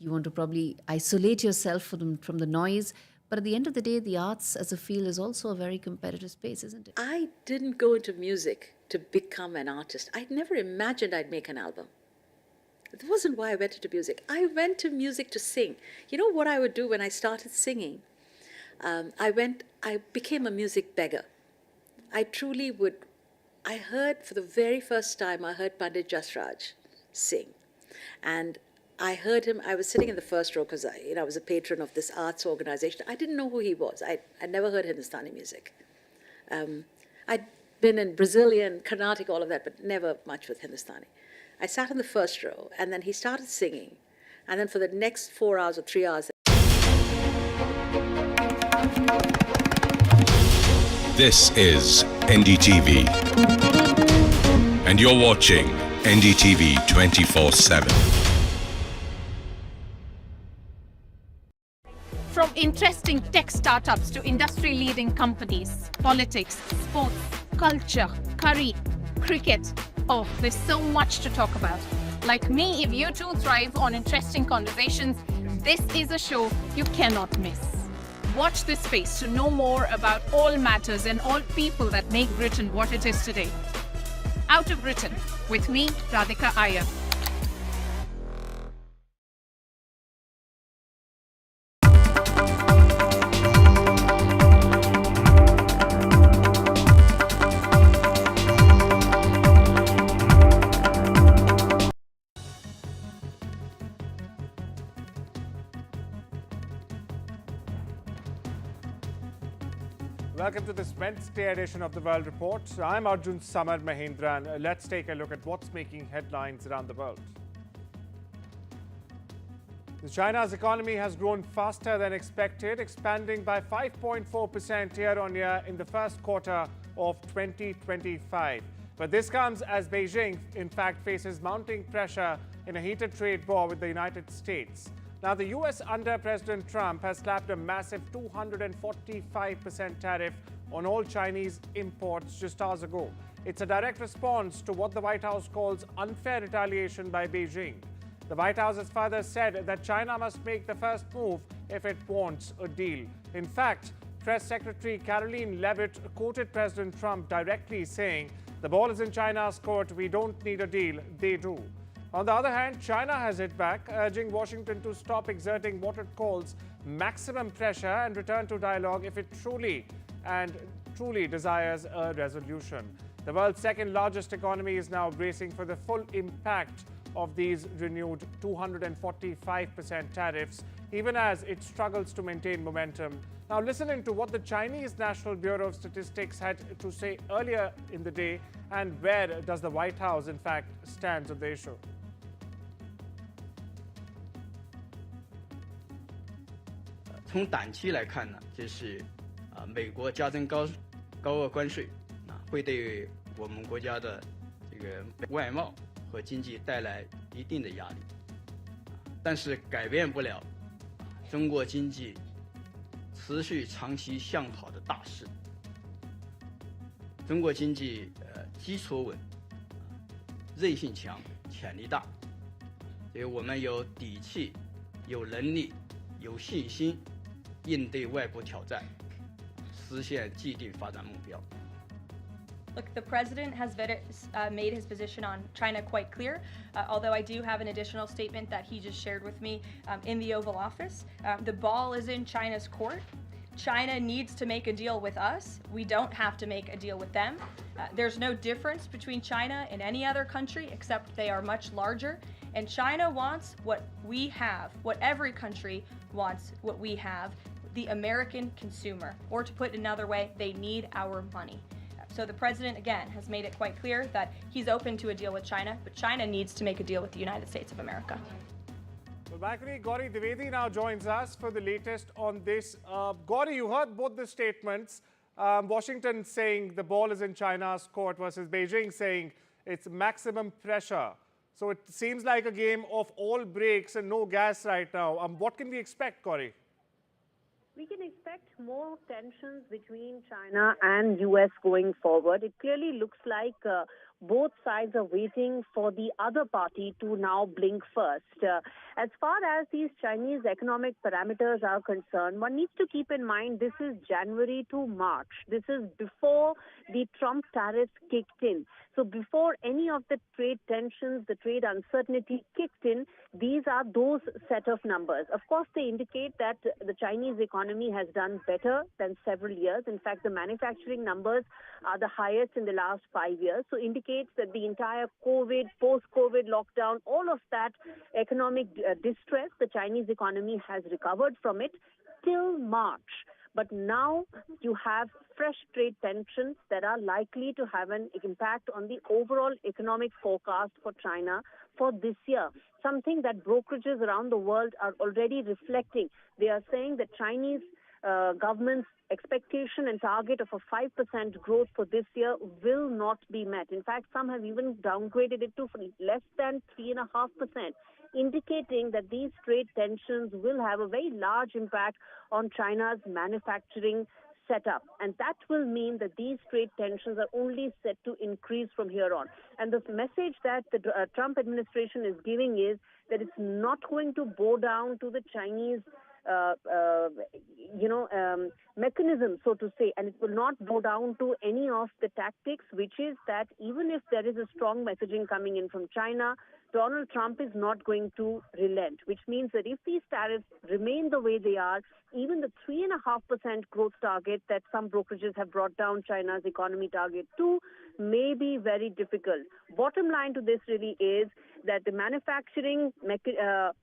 You want to probably isolate yourself from the noise. But at the end of the day, the arts as a field is also a very competitive space, isn't it? I didn't go into music to become an artist. I never imagined I'd make an album. That wasn't why I went into music. I went to music to sing. You know what I would do when I started singing? I became a music beggar. I truly would. I heard, for the very first time, I heard Pandit Jasraj sing. And I heard him, I was sitting in the first row because I was a patron of this arts organization. I didn't know who he was. I never heard Hindustani music. I'd been in Brazilian, Carnatic, all of that, but never much with Hindustani. I sat in the first row, and then he started singing. And then for the next 4 hours or 3 hours... This is NDTV, and you're watching NDTV 24/7. From interesting tech startups to industry-leading companies, politics, sports, culture, curry, cricket. Oh, there's so much to talk about. Like me, if you too thrive on interesting conversations, this is a show you cannot miss. Watch this space to know more about all matters and all people that make Britain what it is today. Out of Britain, with me, Radhika Iyer. Welcome to this Wednesday edition of the World Report. I'm Arjun, Samar, Mahendran. Let's take a look at what's making headlines around the world. China's economy has grown faster than expected, expanding by 5.4% year-on-year in the first quarter of 2025. But this comes as Beijing, in fact, faces mounting pressure in a heated trade war with the United States. Now, the US under President Trump has slapped a massive 245% tariff on all Chinese imports just hours ago. It's a direct response to what the White House calls unfair retaliation by Beijing. The White House has further said that China must make the first move if it wants a deal. In fact, Press Secretary Caroline Leavitt quoted President Trump directly saying, "The ball is in China's court. We don't need a deal. They do." On the other hand, China has hit back, urging Washington to stop exerting what it calls maximum pressure and return to dialogue if it truly desires a resolution. The world's second largest economy is now bracing for the full impact of these renewed 245% tariffs, even as it struggles to maintain momentum. Now, listening to what the Chinese National Bureau of Statistics had to say earlier in the day, and where does the White House, in fact, stand on the issue? 从短期来看呢，就是美国加征高额关税会对我们国家的这个外贸和经济带来一定的压力，但是改变不了中国经济持续长期向好的大势。中国经济基础稳，韧性强，潜力大，所以我们有底气、有能力、有信心应对外部挑战，实现既定发展目标。 Look, the president has made his position on China quite clear, although I do have an additional statement that he just shared with me in the Oval Office. The ball is in China's court. China needs to make a deal with us. We don't have to make a deal with them. There's no difference between China and any other country except they are much larger. And China wants what we have, what every country wants, what we have, the American consumer. Or to put it another way, they need our money. So the president, again, has made it quite clear that he's open to a deal with China, but China needs to make a deal with the United States of America. Well, my colleague Gauri Dwivedi now joins us for the latest on this. Gauri, you heard both the statements. Washington saying the ball is in China's court versus Beijing saying it's maximum pressure. So it seems like a game of all brakes and no gas right now. What can we expect, Gauri? We can expect more tensions between China and US going forward. It clearly looks like both sides are waiting for the other party to now blink first. As far as these Chinese economic parameters are concerned, one needs to keep in mind this is January to March. This is before the Trump tariffs kicked in. So before any of the trade tensions, the trade uncertainty kicked in, these are those set of numbers. Of course, they indicate that the Chinese economy has done better than several years. In fact, the manufacturing numbers are the highest in the last 5 years. So indicates that the entire COVID, post-COVID lockdown, all of that economic distress, the Chinese economy has recovered from it till March. But now you have fresh trade tensions that are likely to have an impact on the overall economic forecast for China for this year, something that brokerages around the world are already reflecting. They are saying that Chinese government's expectation and target of a 5% growth for this year will not be met. In fact, some have even downgraded it to less than 3.5%, indicating that these trade tensions will have a very large impact on China's manufacturing setup. And that will mean that these trade tensions are only set to increase from here on. And the message that the Trump administration is giving is that it's not going to bow down to the Chinese mechanism, so to say, and it will not go down to any of the tactics, which is that even if there is a strong messaging coming in from China, Donald Trump is not going to relent, which means that if these tariffs remain the way they are, even the 3.5% growth target that some brokerages have brought down China's economy target to may be very difficult. Bottom line to this really is that the manufacturing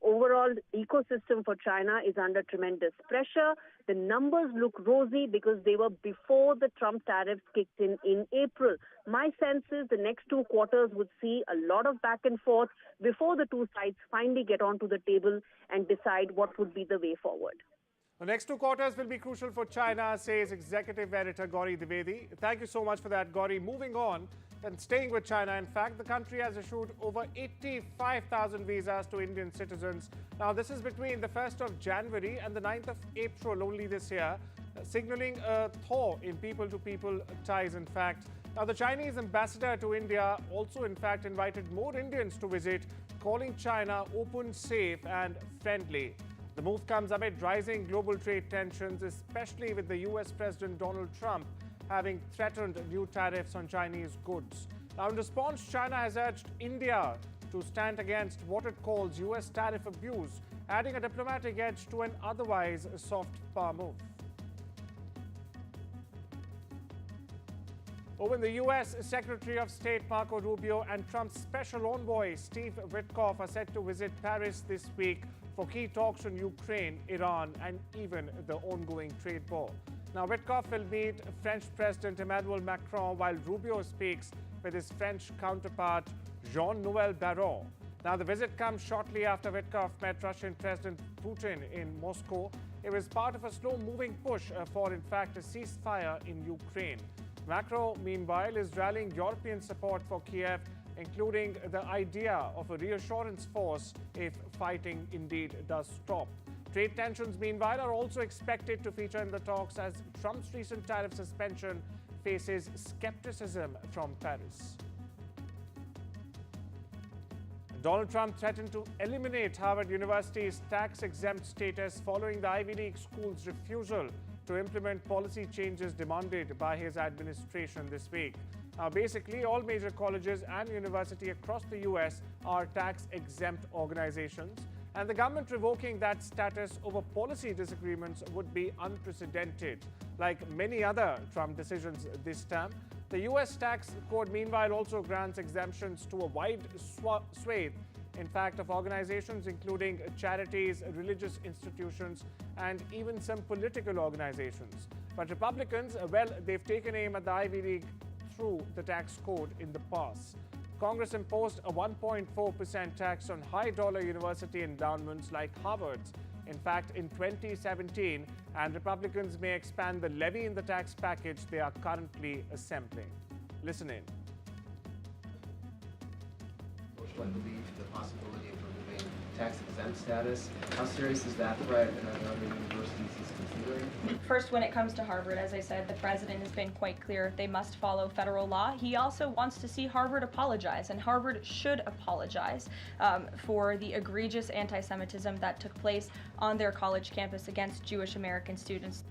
overall ecosystem for China is under tremendous pressure. The numbers look rosy because they were before the Trump tariffs kicked in April. My sense is the next 2 quarters would see a lot of back and forth before the two sides finally get onto the table and decide what would be the way forward. The next 2 quarters will be crucial for China, says Executive Editor Gauri Dwivedi. Thank you so much for that, Gauri. Moving on and staying with China, in fact, the country has issued over 85,000 visas to Indian citizens. Now, this is between the 1st of January and the 9th of April only this year, signaling a thaw in people-to-people ties, in fact. Now, the Chinese ambassador to India also, in fact, invited more Indians to visit, calling China open, safe and friendly. The move comes amid rising global trade tensions, especially with the US President Donald Trump having threatened new tariffs on Chinese goods. Now, in response, China has urged India to stand against what it calls US tariff abuse, adding a diplomatic edge to an otherwise soft power move. When the US Secretary of State Marco Rubio and Trump's special envoy Steve Witkoff are set to visit Paris this week for key talks on Ukraine, Iran, and even the ongoing trade war. Now, Witkoff will meet French President Emmanuel Macron, while Rubio speaks with his French counterpart Jean-Noël Barrot. Now, the visit comes shortly after Witkoff met Russian President Putin in Moscow. It was part of a slow-moving push for, in fact, a ceasefire in Ukraine. Macron, meanwhile, is rallying European support for Kiev, including the idea of a reassurance force if fighting indeed does stop. Trade tensions, meanwhile, are also expected to feature in the talks as Trump's recent tariff suspension faces skepticism from Paris. Donald Trump threatened to eliminate Harvard University's tax-exempt status following the Ivy League school's refusal to implement policy changes demanded by his administration this week. Now, basically, all major colleges and universities across the U.S. are tax-exempt organizations, and the government revoking that status over policy disagreements would be unprecedented. Like many other Trump decisions this term, the U.S. tax code, meanwhile, also grants exemptions to a wide swathe, in fact, of organizations including charities, religious institutions, and even some political organizations. But Republicans, well, they've taken aim at the Ivy League through the tax code in the past. Congress imposed a 1.4% tax on high-dollar university endowments like Harvard's, in fact, in 2017, and Republicans may expand the levy in the tax package they are currently assembling. Listen in. I believe the possibility of removing tax-exempt status. How serious is that threat, and are there other universities he's considering? First, when it comes to Harvard, as I said, the president has been quite clear they must follow federal law. He also wants to see Harvard apologize, and Harvard should apologize for the egregious anti-Semitism that took place on their college campus against Jewish American students.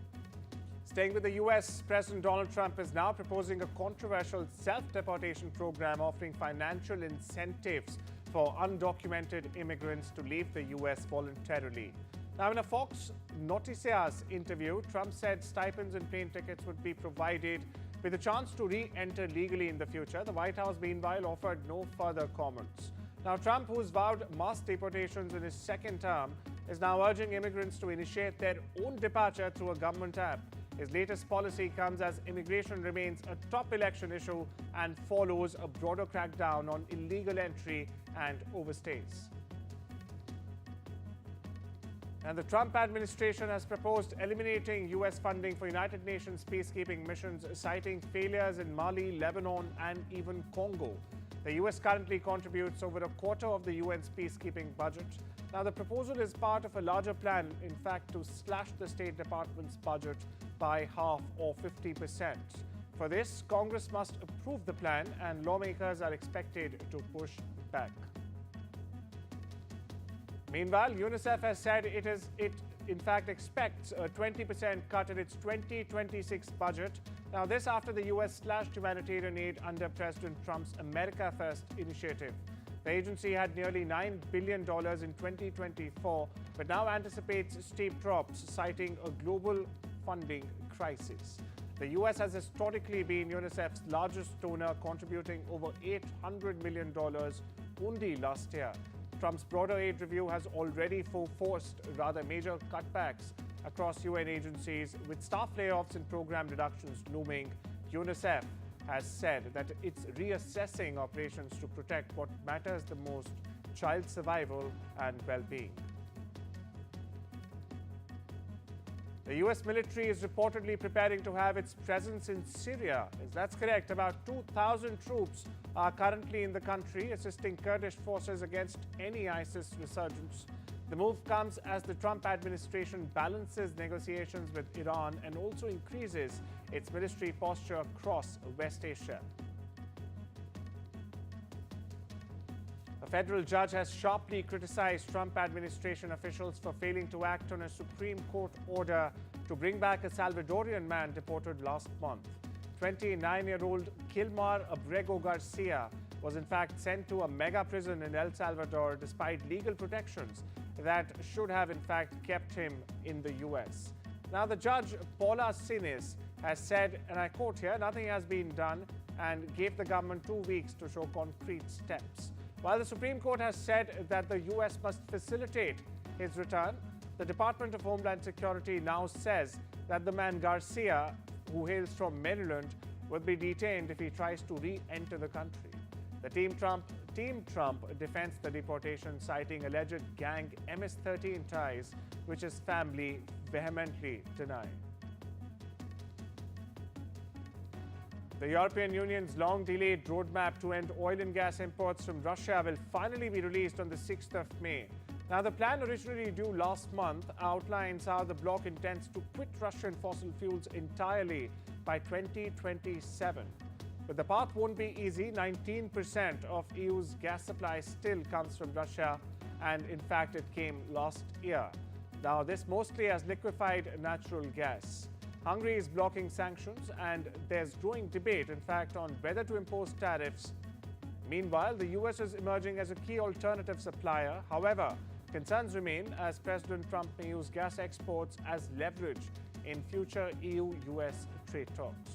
Staying with the U.S., President Donald Trump is now proposing a controversial self-deportation program offering financial incentives for undocumented immigrants to leave the U.S. voluntarily. Now, in a Fox Noticias interview, Trump said stipends and plane tickets would be provided with a chance to re-enter legally in the future. The White House, meanwhile, offered no further comments. Now, Trump, who's vowed mass deportations in his second term, is now urging immigrants to initiate their own departure through a government app. His latest policy comes as immigration remains a top election issue and follows a broader crackdown on illegal entry and overstays. And the Trump administration has proposed eliminating U.S. funding for United Nations peacekeeping missions, citing failures in Mali, Lebanon, and even Congo. The U.S. currently contributes over a quarter of the UN's peacekeeping budget. Now, the proposal is part of a larger plan, in fact, to slash the State Department's budget by half or 50%. For this, Congress must approve the plan, and lawmakers are expected to push back. Meanwhile, UNICEF has said it in fact expects a 20% cut in its 2026 budget. Now, this after the U.S. slashed humanitarian aid under President Trump's America First initiative. The agency had nearly $9 billion in 2024, but now anticipates steep drops, citing a global funding crisis. The U.S. has historically been UNICEF's largest donor, contributing over $800 million only last year. Trump's broader aid review has already forced rather major cutbacks across UN agencies, with staff layoffs and program reductions looming. UNICEF has said that it's reassessing operations to protect what matters the most: child survival and well-being. The U.S. military is reportedly preparing to have its presence in Syria. If that's correct, about 2,000 troops are currently in the country, assisting Kurdish forces against any ISIS resurgence. The move comes as the Trump administration balances negotiations with Iran and also increases its military posture across West Asia. A federal judge has sharply criticized Trump administration officials for failing to act on a Supreme Court order to bring back a Salvadorian man deported last month. 29-year-old Kilmar Abrego Garcia was in fact sent to a mega prison in El Salvador despite legal protections that should have in fact kept him in the U.S. Now, the judge, Paula Sinis, has said, and I quote here, "Nothing has been done," and gave the government 2 weeks to show concrete steps. While the Supreme Court has said that the U.S. must facilitate his return, the Department of Homeland Security now says that the man Garcia, who hails from Maryland, will be detained if he tries to re-enter the country. The Team Trump defends the deportation, citing alleged gang MS-13 ties, which his family vehemently deny. The European Union's long-delayed roadmap to end oil and gas imports from Russia will finally be released on the 6th of May. Now, the plan, originally due last month, outlines how the bloc intends to quit Russian fossil fuels entirely by 2027. But the path won't be easy. 19% of EU's gas supply still comes from Russia, and in fact, it came last year. Now, this mostly as liquefied natural gas. Hungary is blocking sanctions, and there's growing debate, in fact, on whether to impose tariffs. Meanwhile, the US is emerging as a key alternative supplier. However, concerns remain as President Trump may use gas exports as leverage in future EU-US trade talks.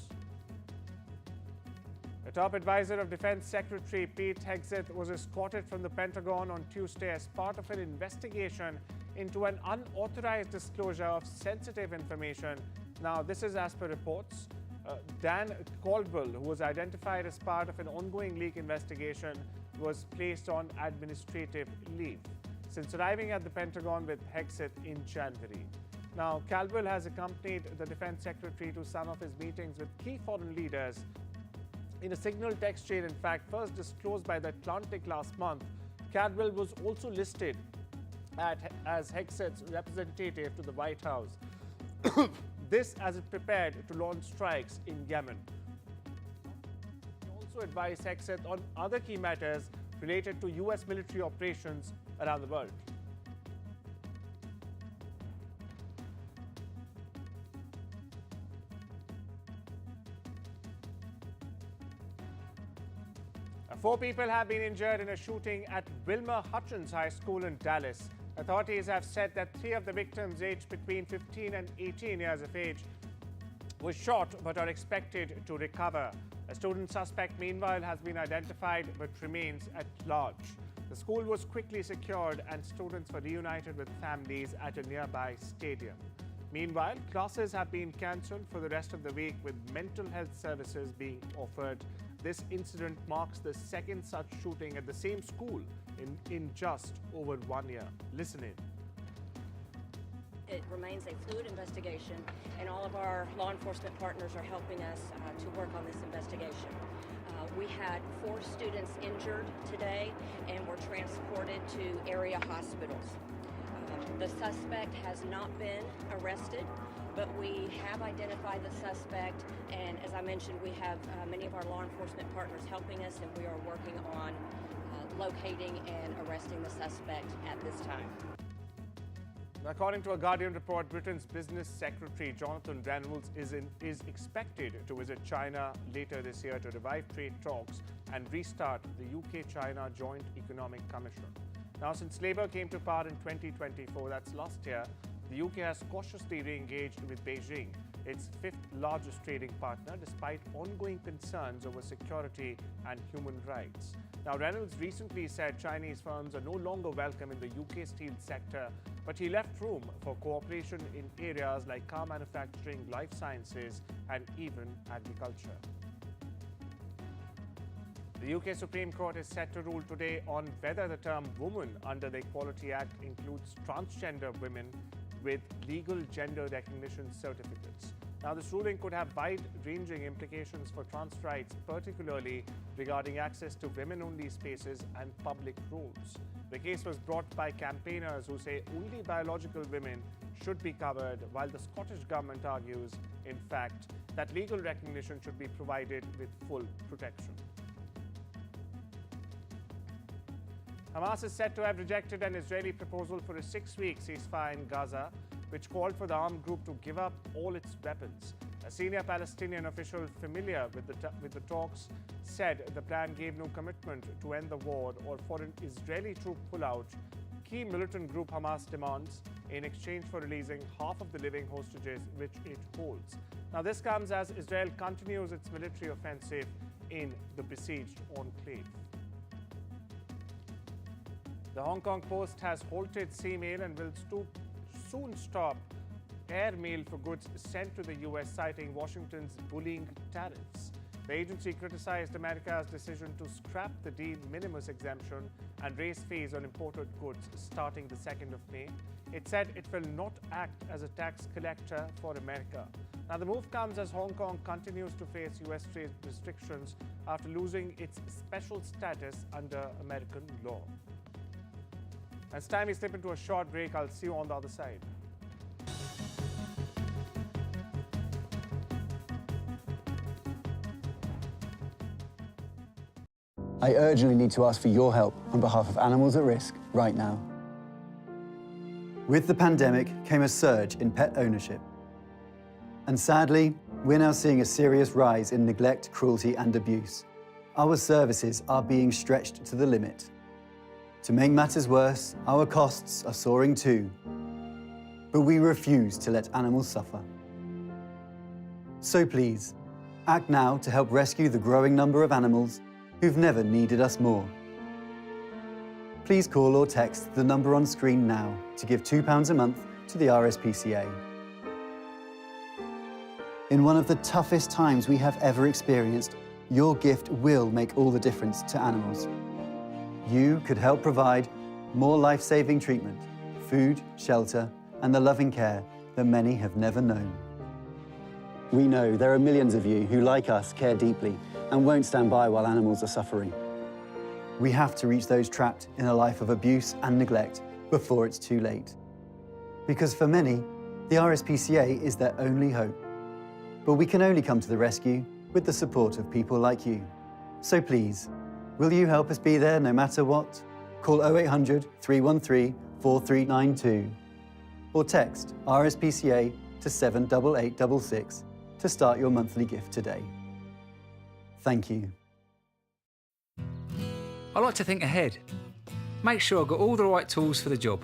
A top advisor of Defense Secretary Pete Hegseth was escorted from the Pentagon on Tuesday as part of an investigation into an unauthorized disclosure of sensitive information. Now, this is as per reports. Dan Caldwell, who was identified as part of an ongoing leak investigation, was placed on administrative leave since arriving at the Pentagon with Hegseth in January. Now, Caldwell has accompanied the Defense Secretary to some of his meetings with key foreign leaders. In a signal text chain, in fact, first disclosed by the Atlantic last month, Caldwell was also listed as Hexet's representative to the White House. This as it prepared to launch strikes in Yemen. He also advised Hexet on other key matters related to US military operations around the world. Four people have been injured in a shooting at Wilmer Hutchins High School in Dallas. Authorities have said that 3 of the victims, aged between 15 and 18 years of age, were shot but are expected to recover. A student suspect, meanwhile, has been identified but remains at large. The school was quickly secured and students were reunited with families at a nearby stadium. Meanwhile, classes have been cancelled for the rest of the week, with mental health services being offered. This incident marks the second such shooting at the same school in just over 1 year. Listen in. It remains a fluid investigation, and all of our law enforcement partners are helping us to work on this investigation. We had 4 students injured today and were transported to area hospitals. The suspect has not been arrested, but we have identified the suspect, and as I mentioned, we have many of our law enforcement partners helping us, and we are working on locating and arresting the suspect at this time. According to a Guardian report, Britain's Business Secretary Jonathan Reynolds is expected to visit China later this year to revive trade talks and restart the UK-China Joint Economic Commission. Now, since Labour came to power in 2024, that's last year, the UK has cautiously re-engaged with Beijing, its 5th largest trading partner, despite ongoing concerns over security and human rights. Now, Reynolds recently said Chinese firms are no longer welcome in the UK steel sector, but he left room for cooperation in areas like car manufacturing, life sciences, and even agriculture. The UK Supreme Court is set to rule today on whether the term woman under the Equality Act includes transgender women with legal gender recognition certificates. Now, this ruling could have wide-ranging implications for trans rights, particularly regarding access to women-only spaces and public roles. The case was brought by campaigners who say only biological women should be covered, while the Scottish government argues, in fact, that legal recognition should be provided with full protection. Hamas is said to have rejected an Israeli proposal for a 6-week ceasefire in Gaza, which called for the armed group to give up all its weapons. A senior Palestinian official familiar with the talks said the plan gave no commitment to end the war or for an Israeli troop pullout. Key militant group Hamas demands in exchange for releasing half of the living hostages which it holds. Now, this comes as Israel continues its military offensive in the besieged enclave. The Hong Kong Post has halted sea mail and will soon stop air mail for goods sent to the US, citing Washington's bullying tariffs. The agency criticized America's decision to scrap the de minimis exemption and raise fees on imported goods starting the 2nd of May. It said it will not act as a tax collector for America. Now, the move comes as Hong Kong continues to face US trade restrictions after losing its special status under American law. It's time we slip into a short break. I'll see you on the other side. I urgently need to ask for your help on behalf of animals at risk right now. With the pandemic came a surge in pet ownership. And sadly, we're now seeing a serious rise in neglect, cruelty, and abuse. Our services are being stretched to the limit. To make matters worse, our costs are soaring too. But we refuse to let animals suffer. So please, act now to help rescue the growing number of animals who've never needed us more. Please call or text the number on screen now to give £2 a month to the RSPCA. In one of the toughest times we have ever experienced, your gift will make all the difference to animals. You could help provide more life-saving treatment, food, shelter, and the loving care that many have never known. We know there are millions of you who, like us, care deeply and won't stand by while animals are suffering. We have to reach those trapped in a life of abuse and neglect before it's too late. Because for many, the RSPCA is their only hope. But we can only come to the rescue with the support of people like you. So please, will you help us be there no matter what? Call 0800 313 4392 or text RSPCA to 78866 to start your monthly gift today. Thank you. I like to think ahead. Make sure I've got all the right tools for the job.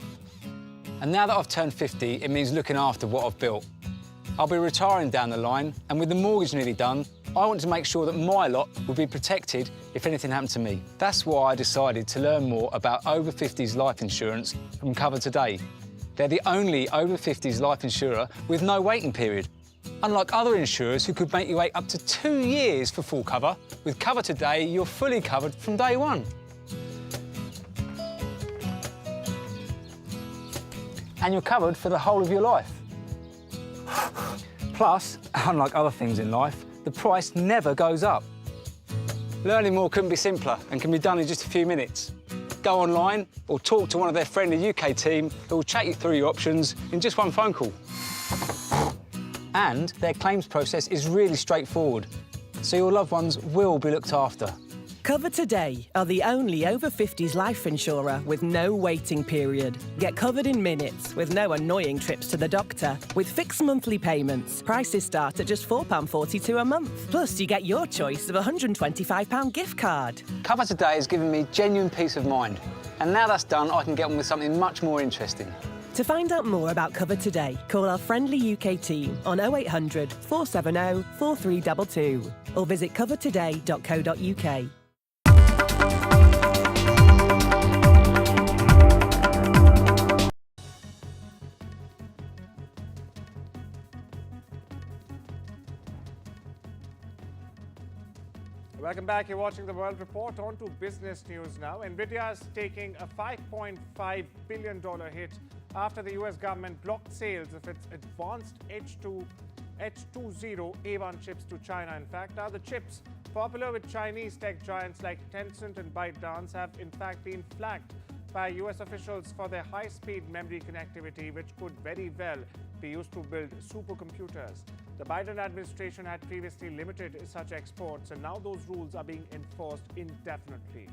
And now that I've turned 50, it means looking after what I've built. I'll be retiring down the line, and with the mortgage nearly done, I want to make sure that my lot will be protected if anything happened to me. That's why I decided to learn more about over 50s life insurance from Cover Today. They're the only over 50s life insurer with no waiting period. Unlike other insurers who could make you wait up to 2 years for full cover, with Cover Today, you're fully covered from day one. And you're covered for the whole of your life. Plus, unlike other things in life, the price never goes up. Learning more couldn't be simpler and can be done in just a few minutes. Go online or talk to one of their friendly UK team who will chat you through your options in just one phone call. And their claims process is really straightforward, so your loved ones will be looked after. Cover Today are the only over 50s life insurer with no waiting period. Get covered in minutes with no annoying trips to the doctor. With fixed monthly payments, prices start at just £4.42 a month. Plus, you get your choice of a £125 gift card. Cover Today has given me genuine peace of mind. And now that's done, I can get on with something much more interesting. To find out more about Cover Today, call our friendly UK team on 0800 470 4322 or visit covertoday.co.uk. Welcome back. You're watching The World Report. On to business news now. NVIDIA is taking a $5.5 billion hit after the US government blocked sales of its advanced H20 A1 chips to China. In fact, now the chips, popular with Chinese tech giants like Tencent and ByteDance, have in fact been flagged by US officials for their high-speed memory connectivity, which could very well be used to build supercomputers. The Biden administration had previously limited such exports, and now those rules are being enforced indefinitely.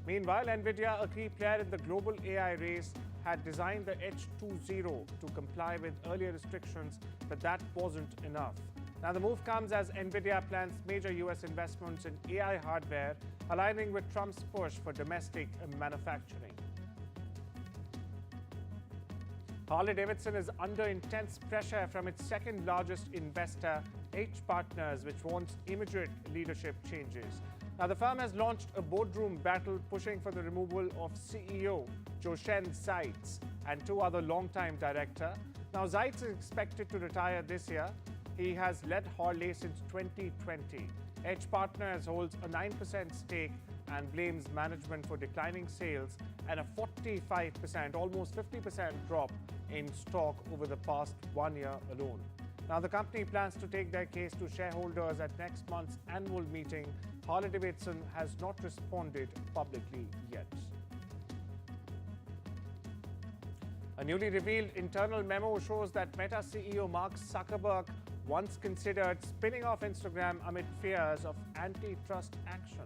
Meanwhile, NVIDIA, a key player in the global AI race, had designed the H20 to comply with earlier restrictions, but that wasn't enough. Now, the move comes as NVIDIA plans major US investments in AI hardware, aligning with Trump's push for domestic manufacturing. Harley-Davidson is under intense pressure from its second largest investor, H Partners, which wants immediate leadership changes. Now, the firm has launched a boardroom battle pushing for the removal of CEO Joshen Zeitz and two other longtime directors. Now, Zeitz is expected to retire this year. He has led Harley since 2020. H Partners holds a 9% stake and blames management for declining sales and a 45%, almost 50% drop in stock over the past 1 year alone. Now, the company plans to take their case to shareholders at next month's annual meeting. Harley-Davidson has not responded publicly yet. A newly revealed internal memo shows that Meta CEO Mark Zuckerberg once considered spinning off Instagram amid fears of antitrust action.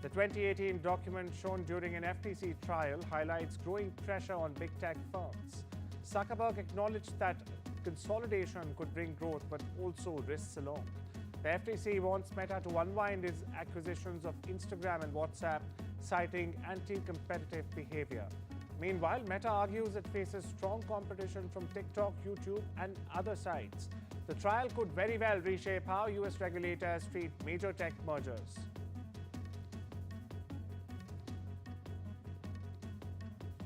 The 2018 document shown during an FTC trial highlights growing pressure on big tech firms. Zuckerberg acknowledged that consolidation could bring growth but also risks along. The FTC wants Meta to unwind its acquisitions of Instagram and WhatsApp, citing anti-competitive behavior. Meanwhile, Meta argues it faces strong competition from TikTok, YouTube, and other sites. The trial could very well reshape how US regulators treat major tech mergers.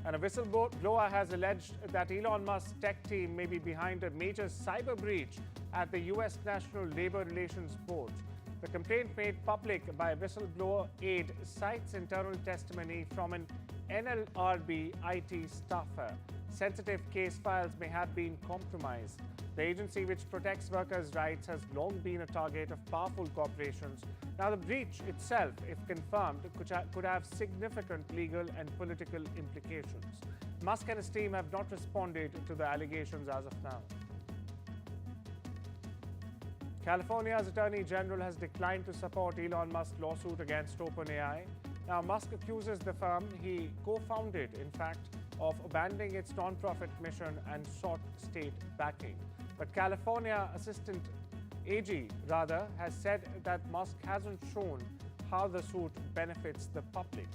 And a whistleblower has alleged that Elon Musk's tech team may be behind a major cyber breach at the US National Labor Relations Board. The complaint made public by whistleblower aide cites internal testimony from an NLRB IT staffer. Sensitive case files may have been compromised. The agency, which protects workers' rights, has long been a target of powerful corporations. Now, the breach itself, if confirmed, could have significant legal and political implications. Musk and his team have not responded to the allegations as of now. California's Attorney General has declined to support Elon Musk's lawsuit against OpenAI. Now, Musk accuses the firm he co-founded, in fact, of abandoning its non-profit mission and sought state backing. But California Assistant AG, has said that Musk hasn't shown how the suit benefits the public.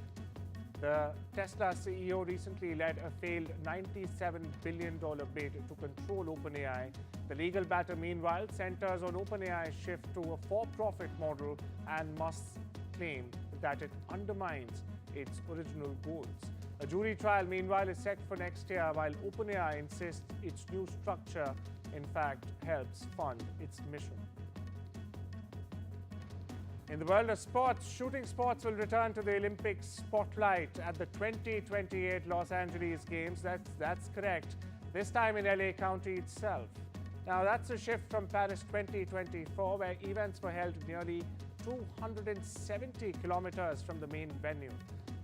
The Tesla CEO recently led a failed $97 billion bid to control OpenAI. The legal battle, meanwhile, centers on OpenAI's shift to a for-profit model and Musk's claim that it undermines its original goals. A jury trial, meanwhile, is set for next year, while OpenAI insists its new structure, in fact, helps fund its mission. In the world of sports, shooting sports will return to the Olympic spotlight at the 2028 Los Angeles Games. That's correct. This time in LA County itself. Now, that's a shift from Paris 2024, where events were held nearly 270 kilometers from the main venue.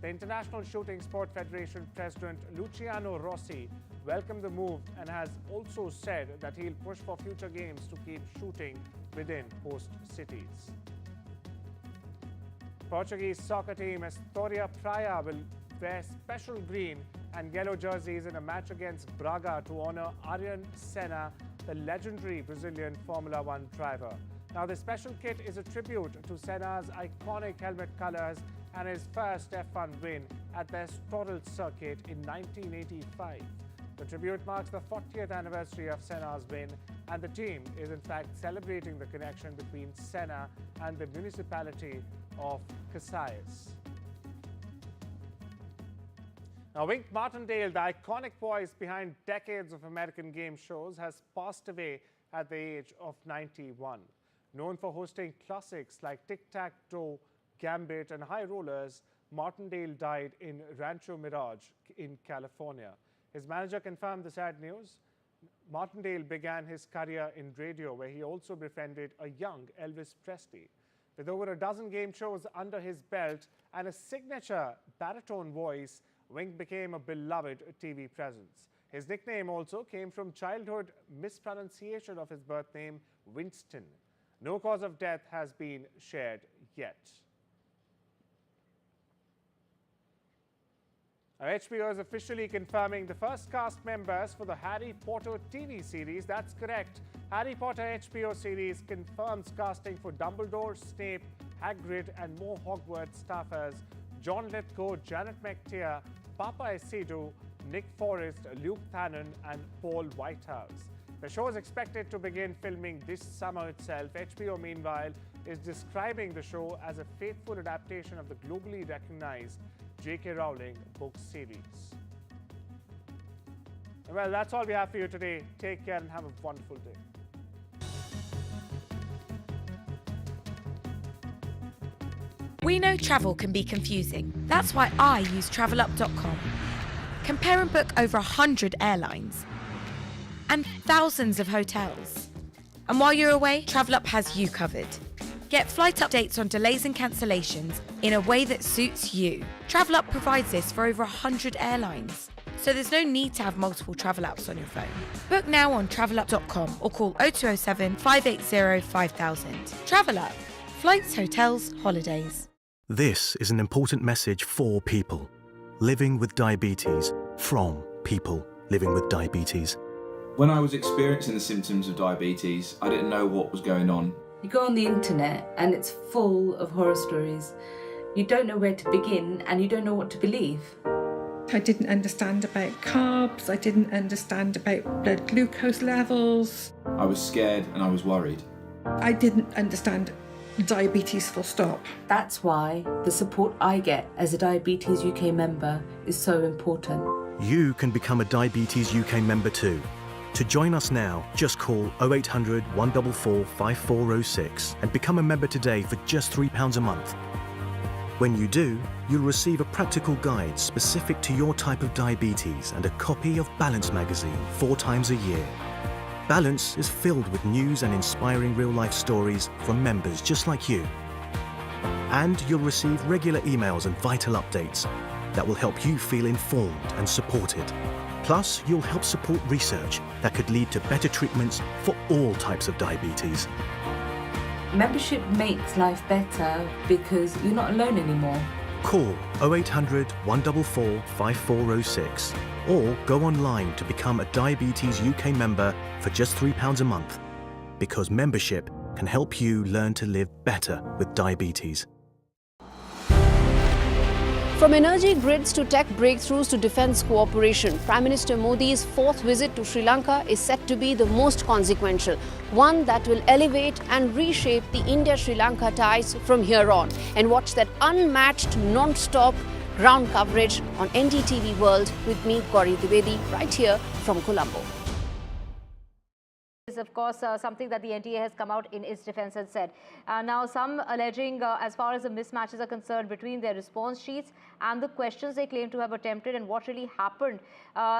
The International Shooting Sport Federation President Luciano Rossi welcomed the move and has also said that he'll push for future games to keep shooting within host cities. Portuguese soccer team Astoria Praia will wear special green and yellow jerseys in a match against Braga to honor Arjun Senna, the legendary Brazilian Formula One driver. Now, the special kit is a tribute to Senna's iconic helmet colors and his first F1 win at the Escalates circuit in 1985. The tribute marks the 40th anniversary of Senna's win, and the team is in fact celebrating the connection between Senna and the municipality of Casais. Now, Wink Martindale, the iconic voice behind decades of American game shows, has passed away at the age of 91. Known for hosting classics like Tic-Tac-Toe, Gambit and High Rollers, Martindale died in Rancho Mirage in California. His manager confirmed the sad news. Martindale began his career in radio, where he also befriended a young Elvis Presley. With over a dozen game shows under his belt and a signature baritone voice, Wink became a beloved TV presence. His nickname also came from childhood mispronunciation of his birth name, Winston. No cause of death has been shared yet. Now, HBO is officially confirming the first cast members for the Harry Potter TV series. That's correct. Harry Potter HBO series confirms casting for Dumbledore, Snape, Hagrid and more Hogwarts staffers: John Lithgow, Janet McTeer, Papa Esidu, Nick Forrest, Luke Thannon and Paul Whitehouse. The show is expected to begin filming this summer itself. HBO, meanwhile, is describing the show as a faithful adaptation of the globally recognized J.K. Rowling book series. Well, that's all we have for you today. Take care and have a wonderful day. We know travel can be confusing. That's why I use travelup.com. Compare and book over 100 airlines and thousands of hotels. And while you're away, TravelUp has you covered. Get flight updates on delays and cancellations in a way that suits you. TravelUp provides this for over 100 airlines, so there's no need to have multiple travel apps on your phone. Book now on travelup.com or call 0207 580 5000. TravelUp. Flights, hotels, holidays. This is an important message for people living with diabetes, from people living with diabetes. When I was experiencing the symptoms of diabetes, I didn't know what was going on. You go on the internet and it's full of horror stories. You don't know where to begin and you don't know what to believe. I didn't understand about carbs, I didn't understand about blood glucose levels. I was scared and I was worried. I didn't understand diabetes full stop. That's why the support I get as a Diabetes UK member is so important. You can become a Diabetes UK member too. To join us now, just call 0800 144 5406 and become a member today for just £3 a month. When you do, you'll receive a practical guide specific to your type of diabetes and a copy of Balance magazine 4 times a year. Balance is filled with news and inspiring real-life stories from members just like you. And you'll receive regular emails and vital updates. that will help you feel informed and supported. Plus, you'll help support research that could lead to better treatments for all types of diabetes. Membership makes life better because you're not alone anymore. Call 0800 144 5406 or go online to become a Diabetes UK member for just £3 a month, because membership can help you learn to live better with diabetes. From energy grids to tech breakthroughs to defence cooperation, Prime Minister Modi's fourth visit to Sri Lanka is set to be the most consequential, one that will elevate and reshape the India-Sri Lanka ties from here on. And watch that unmatched, non-stop ground coverage on NDTV World with me, Gauri Dwivedi, right here from Colombo. Is of course something that the NTA has come out in its defense and said. Now some alleging as far as the mismatches are concerned between their response sheets and the questions they claim to have attempted, and what really happened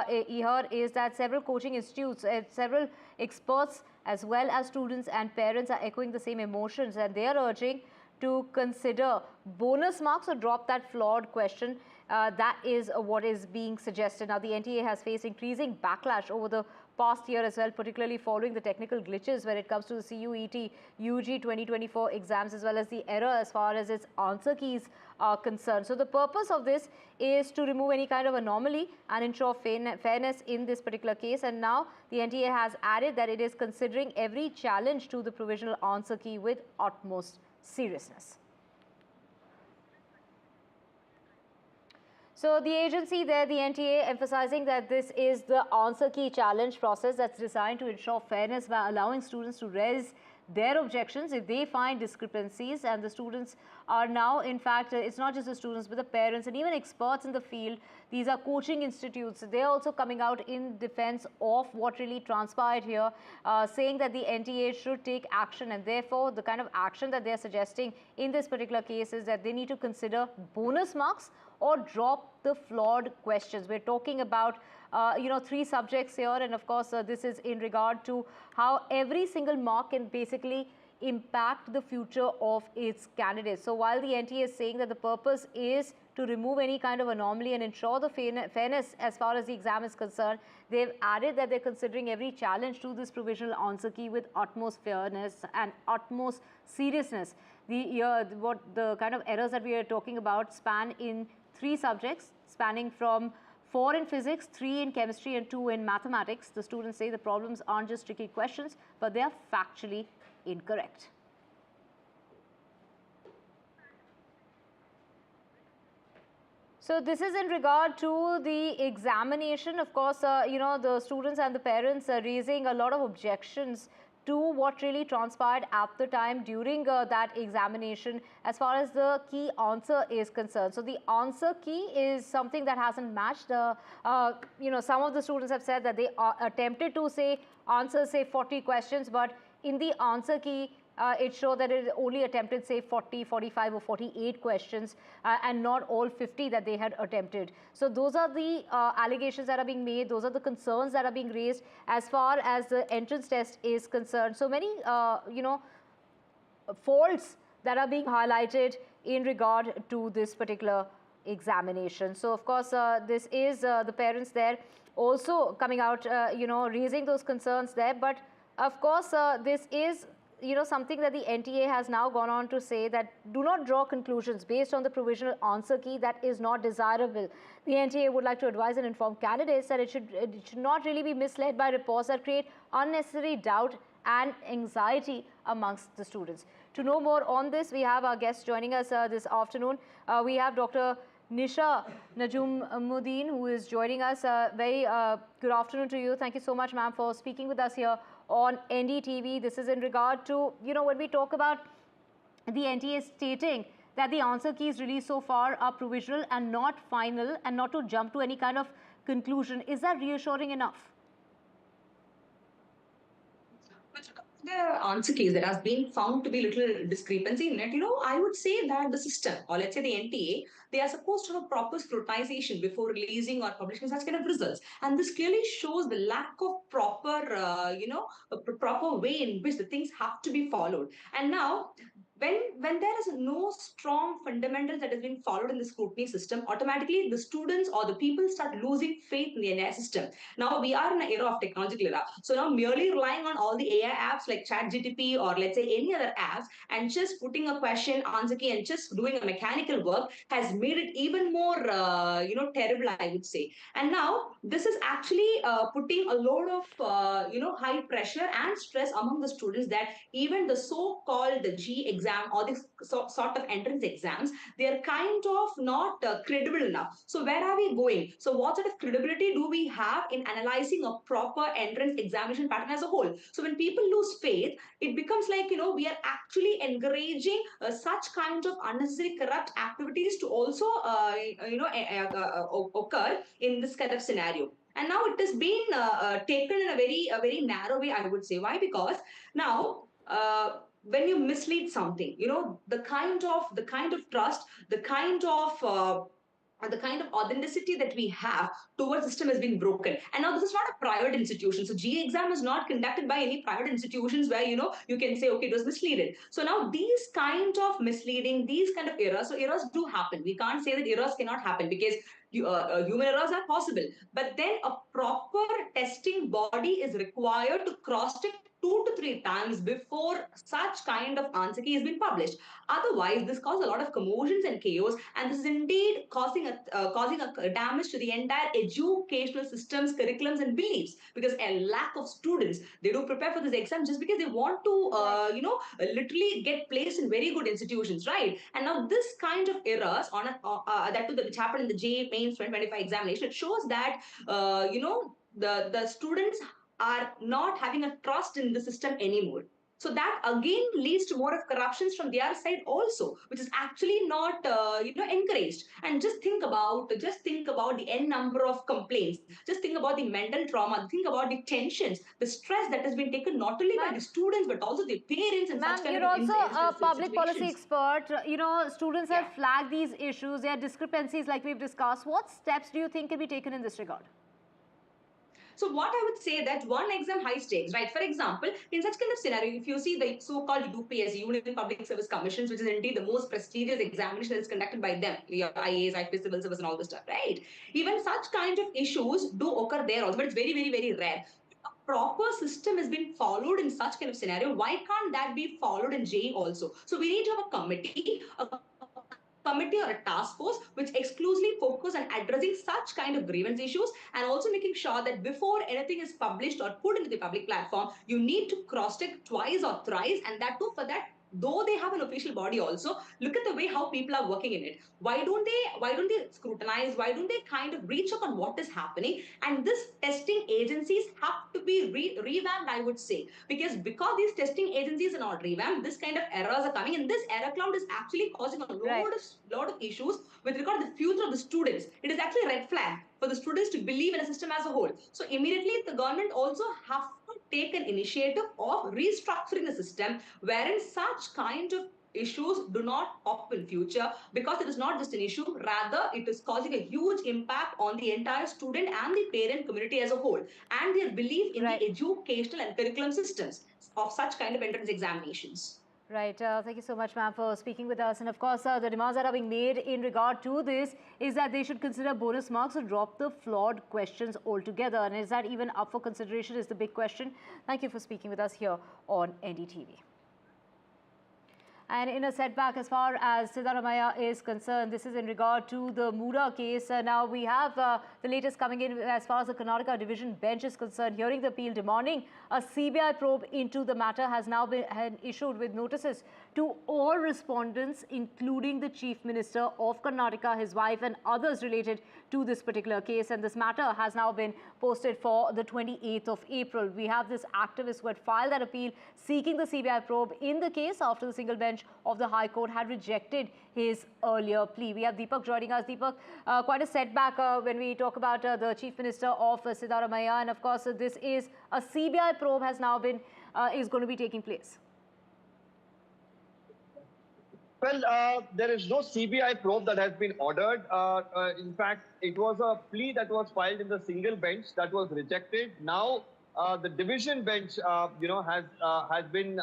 here is that several coaching institutes, several experts as well as students and parents are echoing the same emotions, and they are urging to consider bonus marks or drop that flawed question. That is what is being suggested. Now the NTA has faced increasing backlash over the past year as well, particularly following the technical glitches when it comes to the CUET UG 2024 exams, as well as the error as far as its answer keys are concerned. So the purpose of this is to remove any kind of anomaly and ensure fairness in this particular case. And now the NTA has added that it is considering every challenge to the provisional answer key with utmost seriousness. So the agency there, the NTA, emphasizing that this is the answer key challenge process that's designed to ensure fairness by allowing students to raise their objections if they find discrepancies. And the students are now, in fact, it's not just the students but the parents and even experts in the field. These are coaching institutes. They're also coming out in defense of what really transpired here, saying that the NTA should take action, and therefore the kind of action that they're suggesting in this particular case is that they need to consider bonus marks or drop the flawed questions. We're talking about 3 subjects here, and of course this is in regard to how every single mark can basically impact the future of its candidates. So while the NTA is saying that the purpose is to remove any kind of anomaly and ensure the fairness as far as the exam is concerned, they've added that they're considering every challenge to this provisional answer key with utmost fairness and utmost seriousness. The kind of errors that we are talking about span in 3 subjects, spanning from 4 in physics, 3 in chemistry and 2 in mathematics. The students say the problems aren't just tricky questions, but they are factually incorrect. So this is in regard to the examination. Of course, the students and the parents are raising a lot of objections to what really transpired at the time during that examination as far as the key answer is concerned. So the answer key is something that hasn't matched. Some of the students have said that they attempted to answer 40 questions, but in the answer key, it showed that it only attempted say 40, 45 or 48 questions and not all 50 that they had attempted. So those are the allegations that are being made. Those are the concerns that are being raised as far as the entrance test is concerned. So many, faults that are being highlighted in regard to this particular examination. So of course, this is the parents there also coming out, raising those concerns there. But of course, this is something that the NTA has now gone on to say that do not draw conclusions based on the provisional answer key that is not desirable. The NTA would like to advise and inform candidates that it should not really be misled by reports that create unnecessary doubt and anxiety amongst the students. To know more on this, we have our guests joining us this afternoon. We have Dr. Nisha Najumuddin, who is joining us. Very good afternoon to you. Thank you so much, ma'am, for speaking with us here on NDTV. This is in regard to, when we talk about the NTA stating that the answer keys released so far are provisional and not final, and not to jump to any kind of conclusion. Is that reassuring enough? The answer keys, there has been found to be little discrepancy in it. I would say that the system, or let's say the NTA, they are supposed to have a proper scrutinization before releasing or publishing such kind of results. And this clearly shows the lack of proper, proper way in which the things have to be followed. And now, when there is no strong fundamentals that has been followed in the scrutiny system, automatically the students or the people start losing faith in the NI system. Now we are in an era of technological era. So now merely relying on all the AI apps like ChatGTP or let's say any other apps and just putting a question, answer key, and just doing a mechanical work has made it even more, terrible, I would say. And now this is actually putting a load of, high pressure and stress among the students that even the so-called G exam or this sort of entrance exams, they are kind of not credible enough. So where are we going? So what sort of credibility do we have in analyzing a proper entrance examination pattern as a whole? So when people lose faith, it becomes like, we are actually encouraging such kinds of unnecessary corrupt activities to also, occur in this kind of scenario. And now it has been taken in a very narrow way, I would say. Why? Because now when you mislead something, the kind of trust, the kind of authenticity that we have towards the system has been broken. And now this is not a private institution. So G exam is not conducted by any private institutions where, you can say, okay, it was misleading. So now these kind of misleading, these kind of errors, so errors do happen. We can't say that errors cannot happen because human errors are possible. But then a proper testing body is required to cross-check 2 to 3 times before such kind of answer key has been published. Otherwise, this causes a lot of commotions and chaos, and this is indeed causing a damage to the entire educational systems, curriculums, and beliefs. Because a lack of students, they do prepare for this exam just because they want to, literally get placed in very good institutions, right? And now this kind of errors on that too, which happened in the J Mains 2025 examination, it shows that the students are not having a trust in the system anymore. So that again leads to more of corruptions from their side also, which is actually not encouraged. And just think about the n number of complaints. Just think about the mental trauma. Think about the tensions, the stress that has been taken not only by the students but also the parents and such Ma'am, kind you're of also a public policy situations. expert. Students have flagged these issues. There are discrepancies like we've discussed. What steps do you think can be taken in this regard? So what I would say that one exam high stakes, right? For example, in such kind of scenario, if you see the so-called UPS, Union Public Service Commissions, which is indeed the most prestigious examination that is conducted by them, your IAS, IPS, civil service, and all this stuff, right? Even such kind of issues do occur there also, but it's very, very, very rare. A proper system has been followed in such kind of scenario. Why can't that be followed in JEE also? So we need to have a committee or a task force which exclusively focus on addressing such kind of grievance issues, and also making sure that before anything is published or put into the public platform, you need to cross-check twice or thrice, and that too, for that, though they have an official body also, look at the way how people are working in it. Why don't they scrutinize? Why don't they kind of reach up on what is happening? And this testing agencies have to be revamped, I would say, because these testing agencies are not revamped, this kind of errors are coming, and this error cloud is actually causing a lot of issues with regard to the future of the students. It is actually a red flag for the students to believe in a system as a whole. So immediately the government also have to take an initiative of restructuring the system wherein such kind of issues do not pop in future, because it is not just an issue, rather it is causing a huge impact on the entire student and the parent community as a whole, and their belief in the educational and curriculum systems of such kind of entrance examinations. Right. Thank you so much, ma'am, for speaking with us. And of course, the demands that are being made in regard to this is that they should consider bonus marks or drop the flawed questions altogether. And is that even up for consideration is the big question. Thank you for speaking with us here on NDTV. And in a setback as far as Siddaramaiah is concerned, this is in regard to the Mura case. Now we have the latest coming in as far as the Karnataka Division Bench is concerned. Hearing the appeal demanding a CBI probe into the matter has now been issued with notices to all respondents, including the Chief Minister of Karnataka, his wife, and others related to this particular case. And this matter has now been posted for the 28th of April. We have this activist who had filed that appeal seeking the CBI probe in the case after the single bench of the High Court had rejected his earlier plea. We have Deepak joining us. Deepak, quite a setback when we talk about the Chief Minister of Siddaramaiah, and of course this is a CBI probe has now been is going to be taking place. Well, there is no CBI probe that has been ordered. In fact, it was a plea that was filed in the single bench that was rejected. Now, the division bench, has been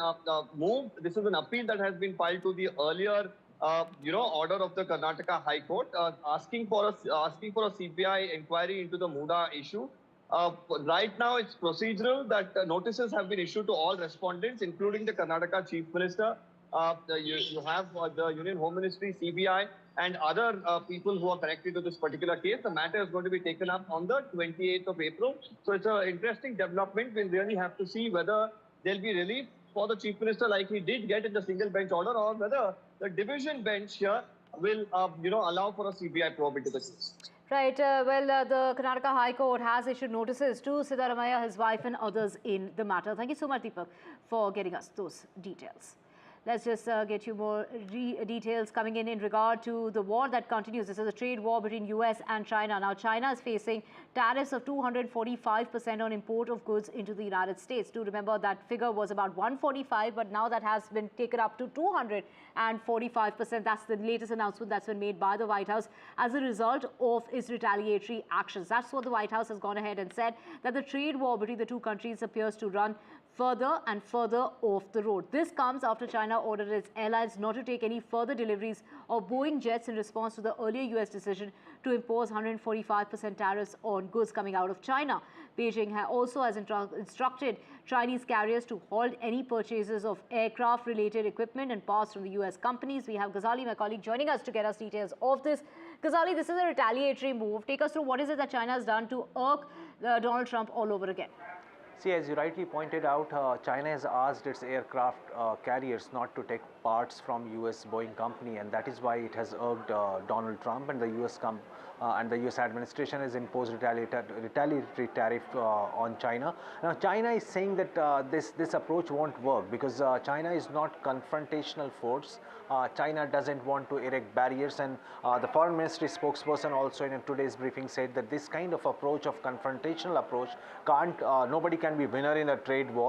moved. This is an appeal that has been filed to the earlier, order of the Karnataka High Court, asking for a CBI inquiry into the Muda issue. Right now, it's procedural that notices have been issued to all respondents, including the Karnataka Chief Minister. You have the Union Home Ministry, CBI, and other people who are connected to this particular case. The matter is going to be taken up on the 28th of April. So it's an interesting development. We'll really have to see whether there'll be relief for the Chief Minister like he did get in the single bench order, or whether the division bench here will, allow for a CBI probe into the case. Right. The Karnataka High Court has issued notices to Siddaramaiah, his wife, and others in the matter. Thank you so much, Deepak, for getting us those details. Let's just get you more details coming in regard to the war that continues. This is a trade war between US and China. Now, China is facing tariffs of 245% on import of goods into the United States. Do remember that figure was about 145, but now that has been taken up to 245%. That's the latest announcement that's been made by the White House as a result of its retaliatory actions. That's what the White House has gone ahead and said, that the trade war between the two countries appears to run further and further off the road. This comes after China ordered its airlines not to take any further deliveries of Boeing jets in response to the earlier US decision to impose 145% tariffs on goods coming out of China. Beijing also has instructed Chinese carriers to halt any purchases of aircraft-related equipment and parts from the US companies. We have Ghazali, my colleague, joining us to get us details of this. Ghazali, this is a retaliatory move. Take us through what is it that China has done to irk Donald Trump all over again. See, as you rightly pointed out, China has asked its aircraft carriers not to take parts from US Boeing company, and that is why it has irked Donald Trump, and the US administration has imposed retaliatory tariff on China. Now, China is saying that this approach won't work because China is not confrontational force. China doesn't want to erect barriers, and the foreign ministry spokesperson also in today's briefing said that this kind of approach, of confrontational approach, nobody can be winner in a trade war.